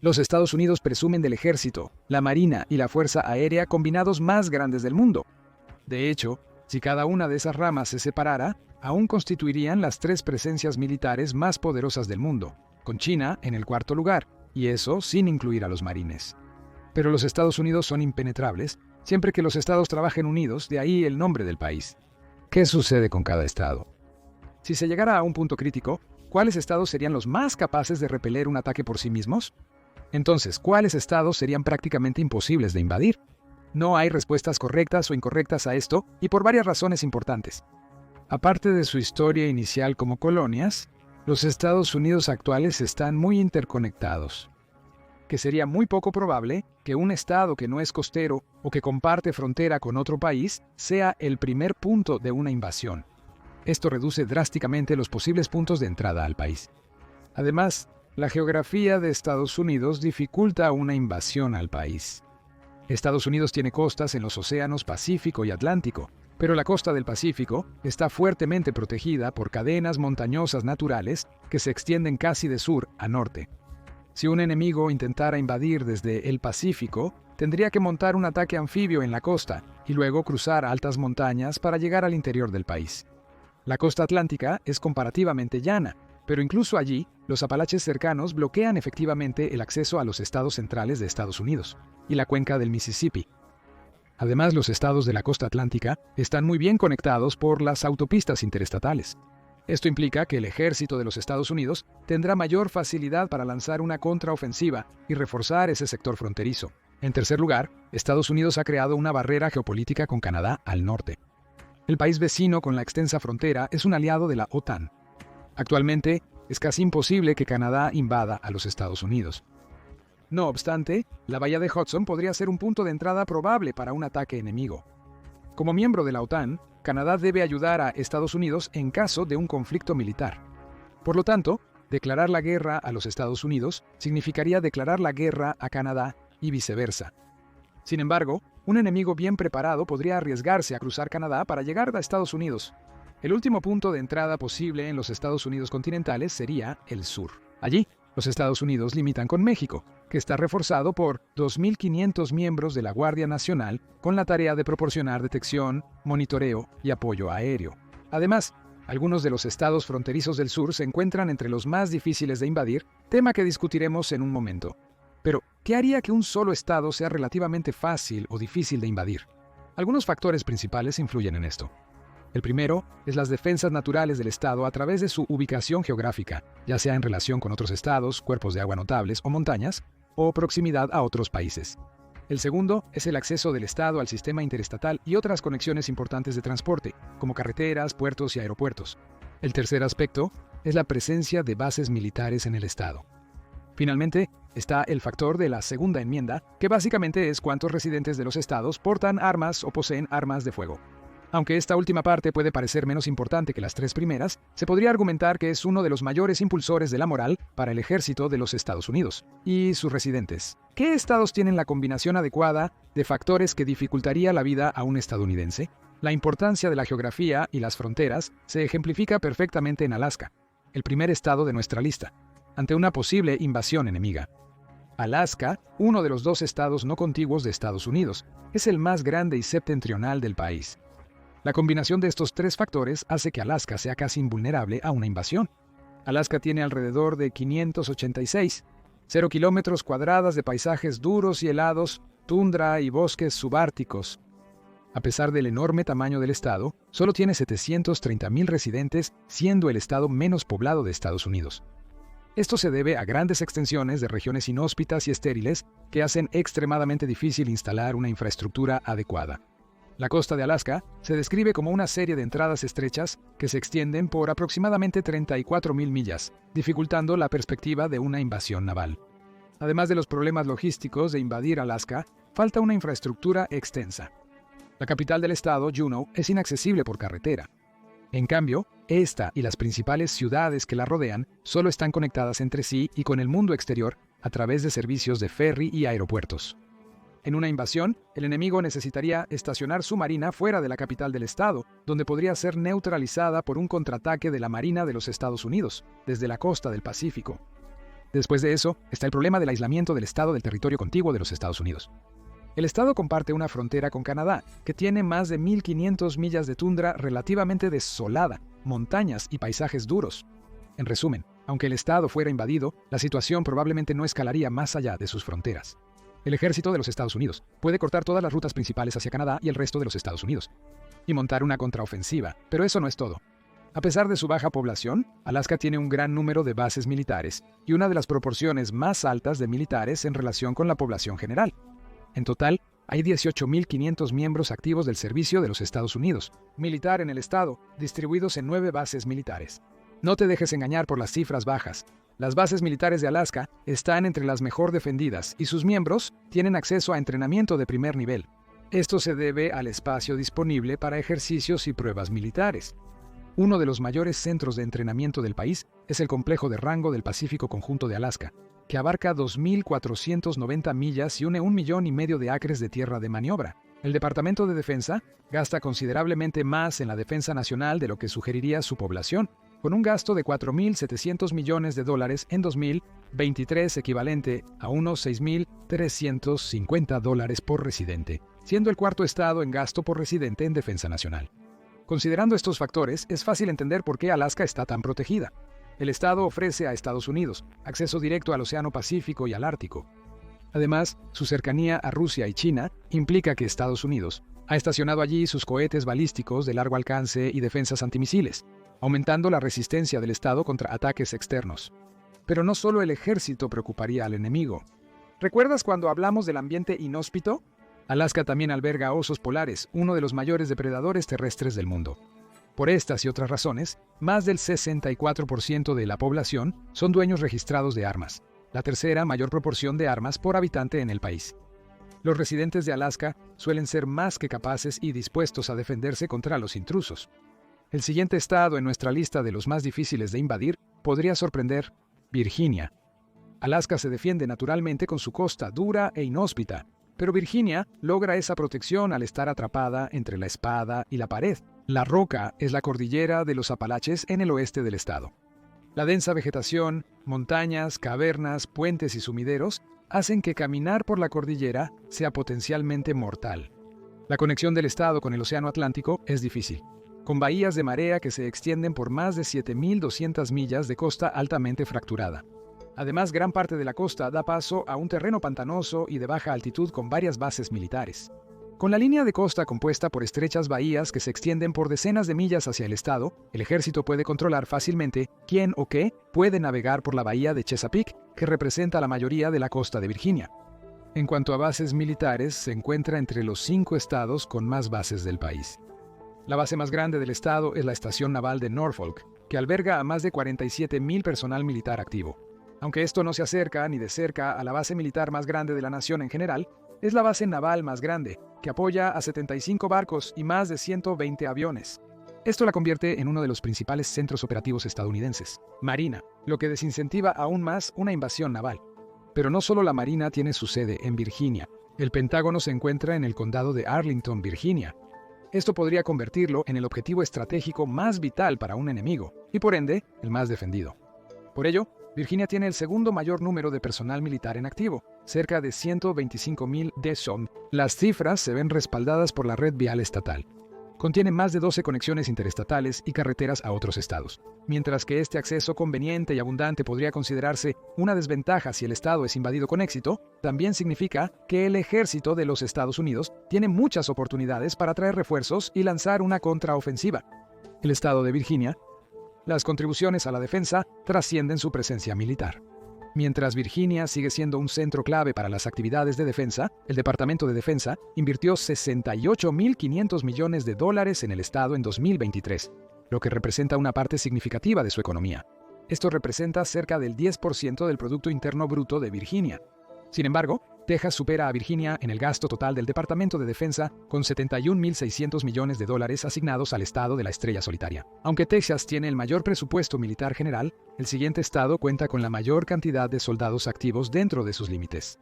Los Estados Unidos presumen del ejército, la marina y la fuerza aérea combinados más grandes del mundo. De hecho, si cada una de esas ramas se separara, aún constituirían las tres presencias militares más poderosas del mundo, con China en el cuarto lugar, y eso sin incluir a los marines. Pero los Estados Unidos son impenetrables, siempre que los estados trabajen unidos, de ahí el nombre del país. ¿Qué sucede con cada estado? Si se llegara a un punto crítico, ¿cuáles estados serían los más capaces de repeler un ataque por sí mismos? Entonces, ¿cuáles estados serían prácticamente imposibles de invadir? No hay respuestas correctas o incorrectas a esto, y por varias razones importantes. Aparte de su historia inicial como colonias, los Estados Unidos actuales están muy interconectados, que sería muy poco probable que un estado que no es costero o que comparte frontera con otro país sea el primer punto de una invasión. Esto reduce drásticamente los posibles puntos de entrada al país. Además, la geografía de Estados Unidos dificulta una invasión al país. Estados Unidos tiene costas en los océanos Pacífico y Atlántico, pero la costa del Pacífico está fuertemente protegida por cadenas montañosas naturales que se extienden casi de sur a norte. Si un enemigo intentara invadir desde el Pacífico, tendría que montar un ataque anfibio en la costa y luego cruzar altas montañas para llegar al interior del país. La costa atlántica es comparativamente llana, pero incluso allí, los Apalaches cercanos bloquean efectivamente el acceso a los estados centrales de Estados Unidos y la cuenca del Mississippi. Además, los estados de la costa atlántica están muy bien conectados por las autopistas interestatales. Esto implica que el ejército de los Estados Unidos tendrá mayor facilidad para lanzar una contraofensiva y reforzar ese sector fronterizo. En tercer lugar, Estados Unidos ha creado una barrera geopolítica con Canadá al norte. El país vecino con la extensa frontera es un aliado de la OTAN. Actualmente, es casi imposible que Canadá invada a los Estados Unidos. No obstante, la bahía de Hudson podría ser un punto de entrada probable para un ataque enemigo. Como miembro de la OTAN, Canadá debe ayudar a Estados Unidos en caso de un conflicto militar. Por lo tanto, declarar la guerra a los Estados Unidos significaría declarar la guerra a Canadá y viceversa. Sin embargo, un enemigo bien preparado podría arriesgarse a cruzar Canadá para llegar a Estados Unidos. El último punto de entrada posible en los Estados Unidos continentales sería el sur. Allí, los Estados Unidos limitan con México, que está reforzado por 2.500 miembros de la Guardia Nacional con la tarea de proporcionar detección, monitoreo y apoyo aéreo. Además, algunos de los estados fronterizos del sur se encuentran entre los más difíciles de invadir, tema que discutiremos en un momento. Pero, ¿qué haría que un solo estado sea relativamente fácil o difícil de invadir? Algunos factores principales influyen en esto. El primero es las defensas naturales del estado a través de su ubicación geográfica, ya sea en relación con otros estados, cuerpos de agua notables o montañas, o proximidad a otros países. El segundo es el acceso del estado al sistema interestatal y otras conexiones importantes de transporte, como carreteras, puertos y aeropuertos. El tercer aspecto es la presencia de bases militares en el estado. Finalmente, está el factor de la segunda enmienda, que básicamente es cuántos residentes de los estados portan armas o poseen armas de fuego. Aunque esta última parte puede parecer menos importante que las tres primeras, se podría argumentar que es uno de los mayores impulsores de la moral para el ejército de los Estados Unidos y sus residentes. ¿Qué estados tienen la combinación adecuada de factores que dificultaría la vida a un estadounidense? La importancia de la geografía y las fronteras se ejemplifica perfectamente en Alaska, el primer estado de nuestra lista, ante una posible invasión enemiga. Alaska, uno de los dos estados no contiguos de Estados Unidos, es el más grande y septentrional del país. La combinación de estos tres factores hace que Alaska sea casi invulnerable a una invasión. Alaska tiene alrededor de 586, 0 kilómetros cuadrados de paisajes duros y helados, tundra y bosques subárticos. A pesar del enorme tamaño del estado, solo tiene 730,000 residentes, siendo el estado menos poblado de Estados Unidos. Esto se debe a grandes extensiones de regiones inhóspitas y estériles que hacen extremadamente difícil instalar una infraestructura adecuada. La costa de Alaska se describe como una serie de entradas estrechas que se extienden por aproximadamente 34,000 millas, dificultando la perspectiva de una invasión naval. Además de los problemas logísticos de invadir Alaska, falta una infraestructura extensa. La capital del estado, Juneau, es inaccesible por carretera. En cambio, esta y las principales ciudades que la rodean solo están conectadas entre sí y con el mundo exterior a través de servicios de ferry y aeropuertos. En una invasión, el enemigo necesitaría estacionar su marina fuera de la capital del estado, donde podría ser neutralizada por un contraataque de la Marina de los Estados Unidos, desde la costa del Pacífico. Después de eso, está el problema del aislamiento del estado del territorio contiguo de los Estados Unidos. El estado comparte una frontera con Canadá, que tiene más de 1.500 millas de tundra relativamente desolada, montañas y paisajes duros. En resumen, aunque el estado fuera invadido, la situación probablemente no escalaría más allá de sus fronteras. El ejército de los Estados Unidos puede cortar todas las rutas principales hacia Canadá y el resto de los Estados Unidos, y montar una contraofensiva, pero eso no es todo. A pesar de su baja población, Alaska tiene un gran número de bases militares y una de las proporciones más altas de militares en relación con la población general. En total, hay 18.500 miembros activos del servicio de los Estados Unidos, militar en el estado, distribuidos en 9 bases militares. No te dejes engañar por las cifras bajas. Las bases militares de Alaska están entre las mejor defendidas y sus miembros tienen acceso a entrenamiento de primer nivel. Esto se debe al espacio disponible para ejercicios y pruebas militares. Uno de los mayores centros de entrenamiento del país es el Complejo de Rango del Pacífico Conjunto de Alaska, que abarca 2.490 millas y 1,5 millones de acres de tierra de maniobra. El Departamento de Defensa gasta considerablemente más en la defensa nacional de lo que sugeriría su población, con un gasto de $4.700 millones en 2023, equivalente a unos $6.350 por residente, siendo el cuarto estado en gasto por residente en defensa nacional. Considerando estos factores, es fácil entender por qué Alaska está tan protegida. El estado ofrece a Estados Unidos acceso directo al Océano Pacífico y al Ártico. Además, su cercanía a Rusia y China implica que Estados Unidos ha estacionado allí sus cohetes balísticos de largo alcance y defensas antimisiles, aumentando la resistencia del estado contra ataques externos. Pero no solo el ejército preocuparía al enemigo. ¿Recuerdas cuando hablamos del ambiente inhóspito? Alaska también alberga osos polares, uno de los mayores depredadores terrestres del mundo. Por estas y otras razones, más del 64% de la población son dueños registrados de armas, la tercera mayor proporción de armas por habitante en el país. Los residentes de Alaska suelen ser más que capaces y dispuestos a defenderse contra los intrusos. El siguiente estado en nuestra lista de los más difíciles de invadir podría sorprender: Virginia. Alaska se defiende naturalmente con su costa dura e inhóspita, pero Virginia logra esa protección al estar atrapada entre la espada y la pared. La Roca es la cordillera de los Apalaches en el oeste del estado. La densa vegetación, montañas, cavernas, puentes y sumideros hacen que caminar por la cordillera sea potencialmente mortal. La conexión del estado con el Océano Atlántico es difícil, con bahías de marea que se extienden por más de 7.200 millas de costa altamente fracturada. Además, gran parte de la costa da paso a un terreno pantanoso y de baja altitud con varias bases militares. Con la línea de costa compuesta por estrechas bahías que se extienden por decenas de millas hacia el estado, el ejército puede controlar fácilmente quién o qué puede navegar por la bahía de Chesapeake, que representa la mayoría de la costa de Virginia. En cuanto a bases militares, se encuentra entre los 5 estados con más bases del país. La base más grande del estado es la Estación Naval de Norfolk, que alberga a más de 47.000 personal militar activo. Aunque esto no se acerca ni de cerca a la base militar más grande de la nación en general, es la base naval más grande, que apoya a 75 barcos y más de 120 aviones. Esto la convierte en uno de los principales centros operativos estadounidenses, Marina, lo que desincentiva aún más una invasión naval. Pero no solo la Marina tiene su sede en Virginia. El Pentágono se encuentra en el condado de Arlington, Virginia. Esto podría convertirlo en el objetivo estratégico más vital para un enemigo, y por ende, el más defendido. Por ello, Virginia tiene el segundo mayor número de personal militar en activo, cerca de 125,000 DSOM. Las cifras se ven respaldadas por la red vial estatal. Contiene más de 12 conexiones interestatales y carreteras a otros estados. Mientras que este acceso conveniente y abundante podría considerarse una desventaja si el estado es invadido con éxito, también significa que el ejército de los Estados Unidos tiene muchas oportunidades para traer refuerzos y lanzar una contraofensiva. El estado de Virginia, las contribuciones a la defensa trascienden su presencia militar. Mientras Virginia sigue siendo un centro clave para las actividades de defensa, el Departamento de Defensa invirtió $68.500 millones en el estado en 2023, lo que representa una parte significativa de su economía. Esto representa cerca del 10% del Producto Interno Bruto de Virginia. Sin embargo, Texas supera a Virginia en el gasto total del Departamento de Defensa con $71.600 millones asignados al estado de la estrella solitaria. Aunque Texas tiene el mayor presupuesto militar general, el siguiente estado cuenta con la mayor cantidad de soldados activos dentro de sus límites.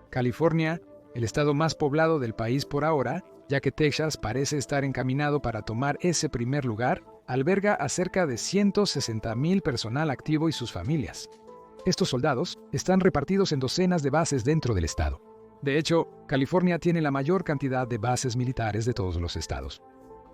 California, el estado más poblado del país por ahora, ya que Texas parece estar encaminado para tomar ese primer lugar, alberga a cerca de 160,000 personal activo y sus familias. Estos soldados están repartidos en docenas de bases dentro del estado. De hecho, California tiene la mayor cantidad de bases militares de todos los estados.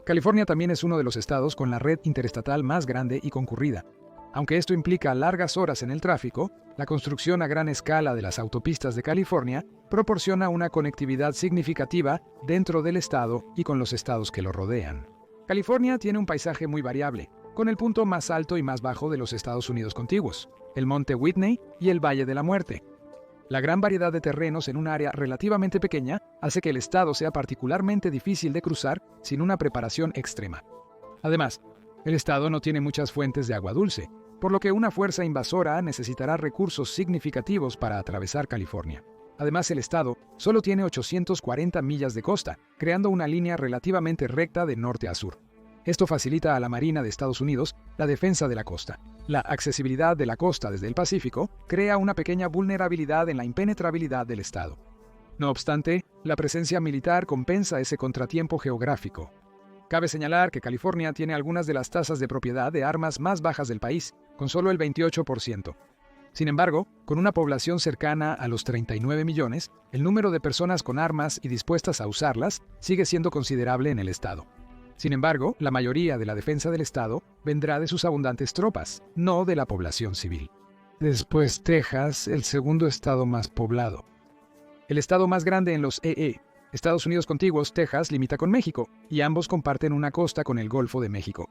California también es uno de los estados con la red interestatal más grande y concurrida. Aunque esto implica largas horas en el tráfico, la construcción a gran escala de las autopistas de California proporciona una conectividad significativa dentro del estado y con los estados que lo rodean. California tiene un paisaje muy variable, con el punto más alto y más bajo de los Estados Unidos contiguos, el monte Whitney y el Valle de la Muerte. La gran variedad de terrenos en un área relativamente pequeña hace que el estado sea particularmente difícil de cruzar sin una preparación extrema. Además, el estado no tiene muchas fuentes de agua dulce, por lo que una fuerza invasora necesitará recursos significativos para atravesar California. Además, el estado solo tiene 840 millas de costa, creando una línea relativamente recta de norte a sur. Esto facilita a la Marina de Estados Unidos la defensa de la costa. La accesibilidad de la costa desde el Pacífico crea una pequeña vulnerabilidad en la impenetrabilidad del estado. No obstante, la presencia militar compensa ese contratiempo geográfico. Cabe señalar que California tiene algunas de las tasas de propiedad de armas más bajas del país, con solo el 28%. Sin embargo, con una población cercana a los 39 millones, el número de personas con armas y dispuestas a usarlas sigue siendo considerable en el estado. Sin embargo, la mayoría de la defensa del estado vendrá de sus abundantes tropas, no de la población civil. Después, Texas, el segundo estado más poblado. El estado más grande en los Estados Unidos contiguos, Texas, limita con México, y ambos comparten una costa con el Golfo de México.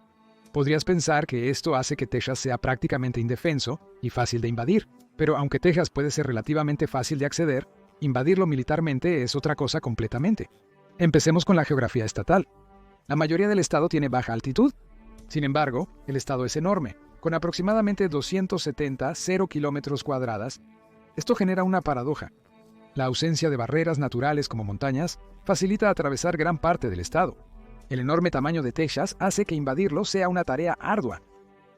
Podrías pensar que esto hace que Texas sea prácticamente indefenso y fácil de invadir, pero aunque Texas puede ser relativamente fácil de acceder, invadirlo militarmente es otra cosa completamente. Empecemos con la geografía estatal. La mayoría del estado tiene baja altitud. Sin embargo, el estado es enorme, con aproximadamente 270 kilómetros cuadrados. Esto genera una paradoja. La ausencia de barreras naturales como montañas facilita atravesar gran parte del estado. El enorme tamaño de Texas hace que invadirlo sea una tarea ardua.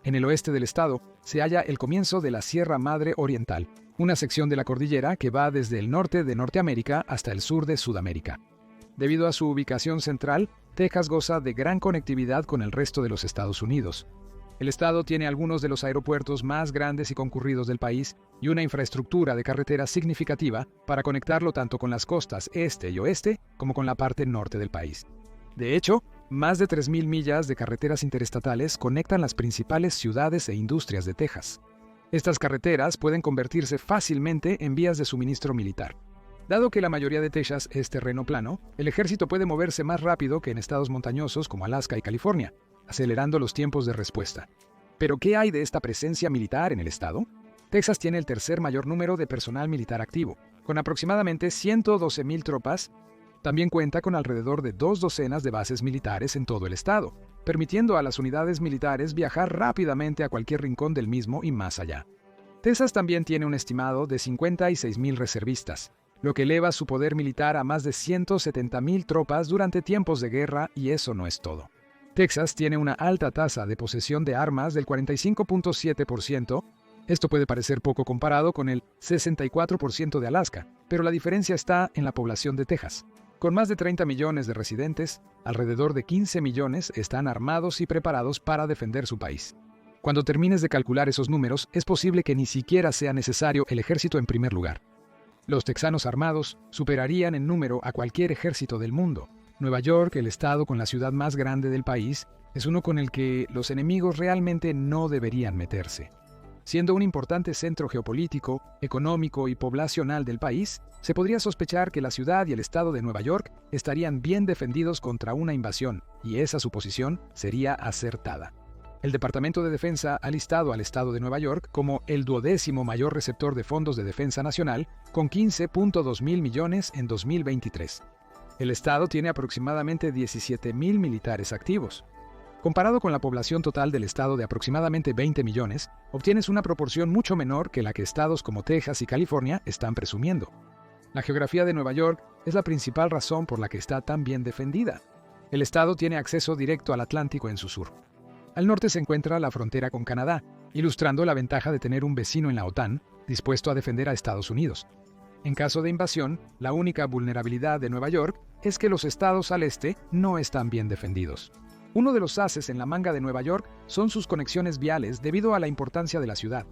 En el oeste del estado se halla el comienzo de la Sierra Madre Oriental, una sección de la cordillera que va desde el norte de Norteamérica hasta el sur de Sudamérica. Debido a su ubicación central, Texas goza de gran conectividad con el resto de los Estados Unidos. El estado tiene algunos de los aeropuertos más grandes y concurridos del país y una infraestructura de carreteras significativa para conectarlo tanto con las costas este y oeste como con la parte norte del país. De hecho, más de 3.000 millas de carreteras interestatales conectan las principales ciudades e industrias de Texas. Estas carreteras pueden convertirse fácilmente en vías de suministro militar. Dado que la mayoría de Texas es terreno plano, el ejército puede moverse más rápido que en estados montañosos como Alaska y California, acelerando los tiempos de respuesta. ¿Pero qué hay de esta presencia militar en el estado? Texas tiene el tercer mayor número de personal militar activo, con aproximadamente 112,000 tropas. También cuenta con alrededor de 2 docenas de bases militares en todo el estado, permitiendo a las unidades militares viajar rápidamente a cualquier rincón del mismo y más allá. Texas también tiene un estimado de 56,000 reservistas, lo que eleva su poder militar a más de 170,000 tropas durante tiempos de guerra, y eso no es todo. Texas tiene una alta tasa de posesión de armas del 45.7%. Esto puede parecer poco comparado con el 64% de Alaska, pero la diferencia está en la población de Texas. Con más de 30 millones de residentes, alrededor de 15 millones están armados y preparados para defender su país. Cuando termines de calcular esos números, es posible que ni siquiera sea necesario el ejército en primer lugar. Los texanos armados superarían en número a cualquier ejército del mundo. Nueva York, el estado con la ciudad más grande del país, es uno con el que los enemigos realmente no deberían meterse. Siendo un importante centro geopolítico, económico y poblacional del país, se podría sospechar que la ciudad y el estado de Nueva York estarían bien defendidos contra una invasión, y esa suposición sería acertada. El Departamento de Defensa ha listado al estado de Nueva York como el 12º mayor receptor de fondos de defensa nacional, con 15.2 mil millones en 2023. El estado tiene aproximadamente 17,000 militares activos. Comparado con la población total del estado de aproximadamente 20 millones, obtienes una proporción mucho menor que la que estados como Texas y California están presumiendo. La geografía de Nueva York es la principal razón por la que está tan bien defendida. El estado tiene acceso directo al Atlántico en su sur. Al norte se encuentra la frontera con Canadá, ilustrando la ventaja de tener un vecino en la OTAN dispuesto a defender a Estados Unidos. En caso de invasión, la única vulnerabilidad de Nueva York es que los estados al este no están bien defendidos. Uno de los ases en la manga de Nueva York son sus conexiones viales debido a la importancia de la ciudad.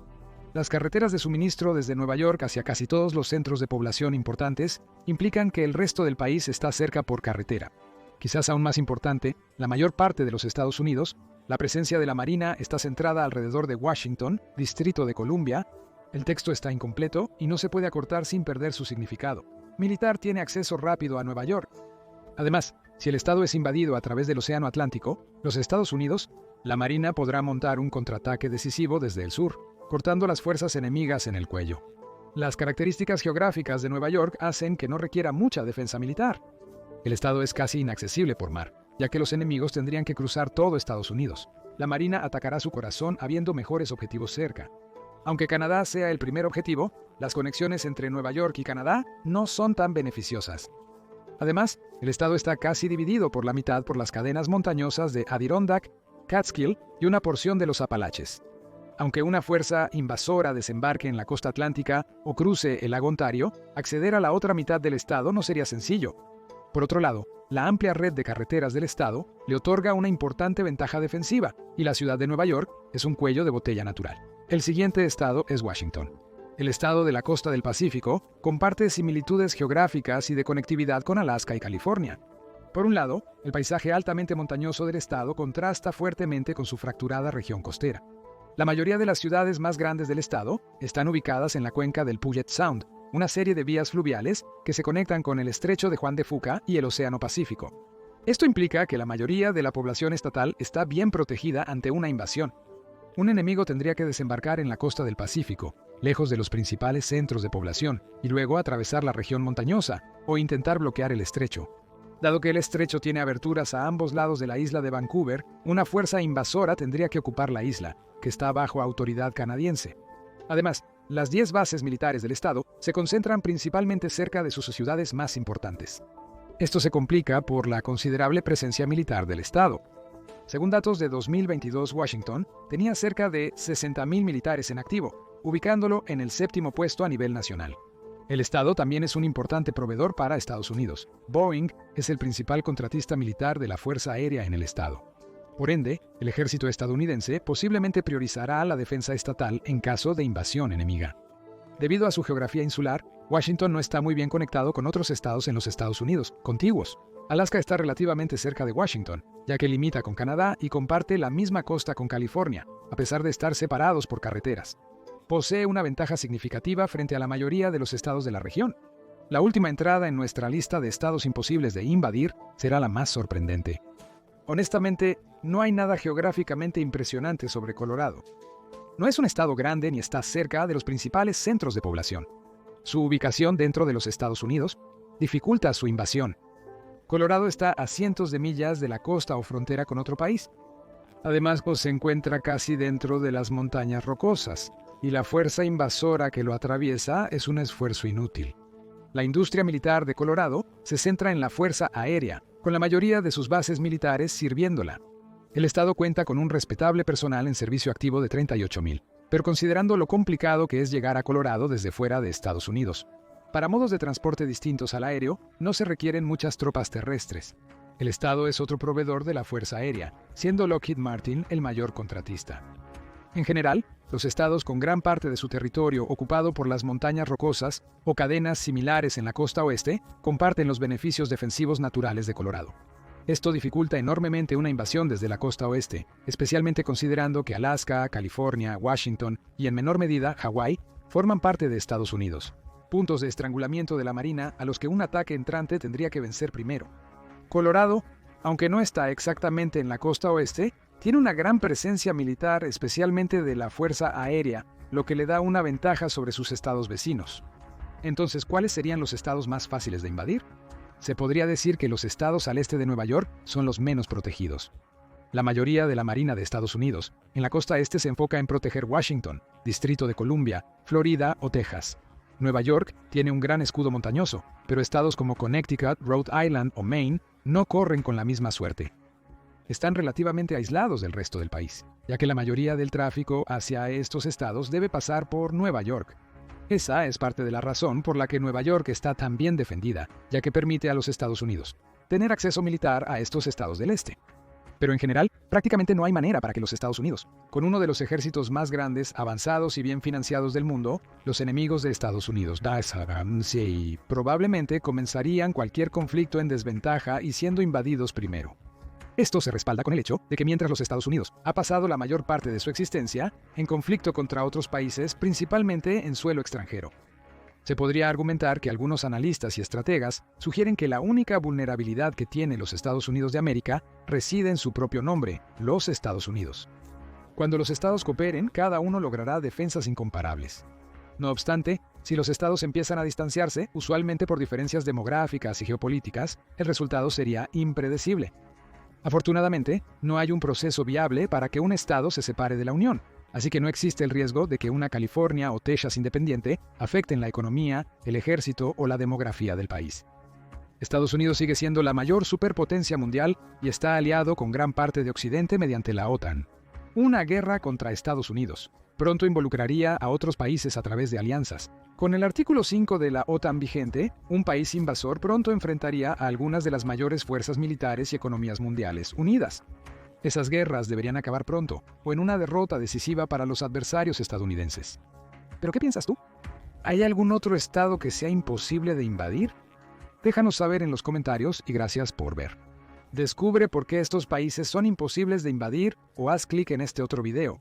Las carreteras de suministro desde Nueva York hacia casi todos los centros de población importantes implican que el resto del país está cerca por carretera. Quizás aún más importante, la mayor parte de los Estados Unidos, la presencia de la Marina está centrada alrededor de Washington, Distrito de Columbia. El texto está incompleto y no se puede acortar sin perder su significado. Militar tiene acceso rápido a Nueva York. Además, si el estado es invadido a través del Océano Atlántico, los Estados Unidos, la Marina podrá montar un contraataque decisivo desde el sur, cortando las fuerzas enemigas en el cuello. Las características geográficas de Nueva York hacen que no requiera mucha defensa militar. El estado es casi inaccesible por mar, ya que los enemigos tendrían que cruzar todo Estados Unidos. La Marina atacará su corazón habiendo mejores objetivos cerca. Aunque Canadá sea el primer objetivo, las conexiones entre Nueva York y Canadá no son tan beneficiosas. Además, el estado está casi dividido por la mitad por las cadenas montañosas de Adirondack, Catskill y una porción de los Apalaches. Aunque una fuerza invasora desembarque en la costa atlántica o cruce el lago Ontario, acceder a la otra mitad del estado no sería sencillo. Por otro lado, la amplia red de carreteras del estado le otorga una importante ventaja defensiva, y la ciudad de Nueva York es un cuello de botella natural. El siguiente estado es Washington. El estado de la costa del Pacífico comparte similitudes geográficas y de conectividad con Alaska y California. Por un lado, el paisaje altamente montañoso del estado contrasta fuertemente con su fracturada región costera. La mayoría de las ciudades más grandes del estado están ubicadas en la cuenca del Puget Sound, una serie de vías fluviales que se conectan con el estrecho de Juan de Fuca y el Océano Pacífico. Esto implica que la mayoría de la población estatal está bien protegida ante una invasión. Un enemigo tendría que desembarcar en la costa del Pacífico, lejos de los principales centros de población, y luego atravesar la región montañosa, o intentar bloquear el estrecho. Dado que el estrecho tiene aberturas a ambos lados de la isla de Vancouver, una fuerza invasora tendría que ocupar la isla, que está bajo autoridad canadiense. Además, las 10 bases militares del estado se concentran principalmente cerca de sus ciudades más importantes. Esto se complica por la considerable presencia militar del estado. Según datos de 2022, Washington tenía cerca de 60,000 militares en activo, ubicándolo en el 7º puesto a nivel nacional. El estado también es un importante proveedor para Estados Unidos. Boeing es el principal contratista militar de la Fuerza Aérea en el estado. Por ende, el ejército estadounidense posiblemente priorizará la defensa estatal en caso de invasión enemiga. Debido a su geografía insular, Washington no está muy bien conectado con otros estados en los Estados Unidos, contiguos. Alaska está relativamente cerca de Washington, ya que limita con Canadá y comparte la misma costa con California, a pesar de estar separados por carreteras. Posee una ventaja significativa frente a la mayoría de los estados de la región. La última entrada en nuestra lista de estados imposibles de invadir será la más sorprendente. Honestamente, no hay nada geográficamente impresionante sobre Colorado. No es un estado grande ni está cerca de los principales centros de población. Su ubicación dentro de los Estados Unidos dificulta su invasión. Colorado está a cientos de millas de la costa o frontera con otro país. Además, se encuentra casi dentro de las montañas rocosas, y la fuerza invasora que lo atraviesa es un esfuerzo inútil. La industria militar de Colorado se centra en la fuerza aérea, con la mayoría de sus bases militares sirviéndola. El estado cuenta con un respetable personal en servicio activo de 38,000, pero considerando lo complicado que es llegar a Colorado desde fuera de Estados Unidos. Para modos de transporte distintos al aéreo, no se requieren muchas tropas terrestres. El estado es otro proveedor de la fuerza aérea, siendo Lockheed Martin el mayor contratista. En general, los estados con gran parte de su territorio ocupado por las montañas rocosas o cadenas similares en la costa oeste comparten los beneficios defensivos naturales de Colorado. Esto dificulta enormemente una invasión desde la costa oeste, especialmente considerando que Alaska, California, Washington y en menor medida Hawái forman parte de Estados Unidos, puntos de estrangulamiento de la Marina a los que un ataque entrante tendría que vencer primero. Colorado, aunque no está exactamente en la costa oeste, tiene una gran presencia militar, especialmente de la fuerza aérea, lo que le da una ventaja sobre sus estados vecinos. Entonces, ¿cuáles serían los estados más fáciles de invadir? Se podría decir que los estados al este de Nueva York son los menos protegidos. La mayoría de la Marina de Estados Unidos en la costa este se enfoca en proteger Washington, Distrito de Columbia, Florida o Texas. Nueva York tiene un gran escudo montañoso, pero estados como Connecticut, Rhode Island o Maine no corren con la misma suerte. Están relativamente aislados del resto del país, ya que la mayoría del tráfico hacia estos estados debe pasar por Nueva York. Esa es parte de la razón por la que Nueva York está tan bien defendida, ya que permite a los Estados Unidos tener acceso militar a estos estados del este. Pero en general, prácticamente no hay manera para que los Estados Unidos, con uno de los ejércitos más grandes, avanzados y bien financiados del mundo, los enemigos de Estados Unidos, probablemente comenzarían cualquier conflicto en desventaja y siendo invadidos primero. Esto se respalda con el hecho de que mientras los Estados Unidos ha pasado la mayor parte de su existencia en conflicto contra otros países, principalmente en suelo extranjero. Se podría argumentar que algunos analistas y estrategas sugieren que la única vulnerabilidad que tiene los Estados Unidos de América reside en su propio nombre, los Estados Unidos. Cuando los estados cooperen, cada uno logrará defensas incomparables. No obstante, si los estados empiezan a distanciarse, usualmente por diferencias demográficas y geopolíticas, el resultado sería impredecible. Afortunadamente, no hay un proceso viable para que un estado se separe de la Unión, así que no existe el riesgo de que una California o Texas independiente afecten la economía, el ejército o la demografía del país. Estados Unidos sigue siendo la mayor superpotencia mundial y está aliado con gran parte de Occidente mediante la OTAN. Una guerra contra Estados Unidos pronto involucraría a otros países a través de alianzas. Con el artículo 5 de la OTAN vigente, un país invasor pronto enfrentaría a algunas de las mayores fuerzas militares y economías mundiales unidas. Esas guerras deberían acabar pronto, o en una derrota decisiva para los adversarios estadounidenses. ¿Pero qué piensas tú? ¿Hay algún otro estado que sea imposible de invadir? Déjanos saber en los comentarios y gracias por ver. Descubre por qué estos países son imposibles de invadir o haz clic en este otro video.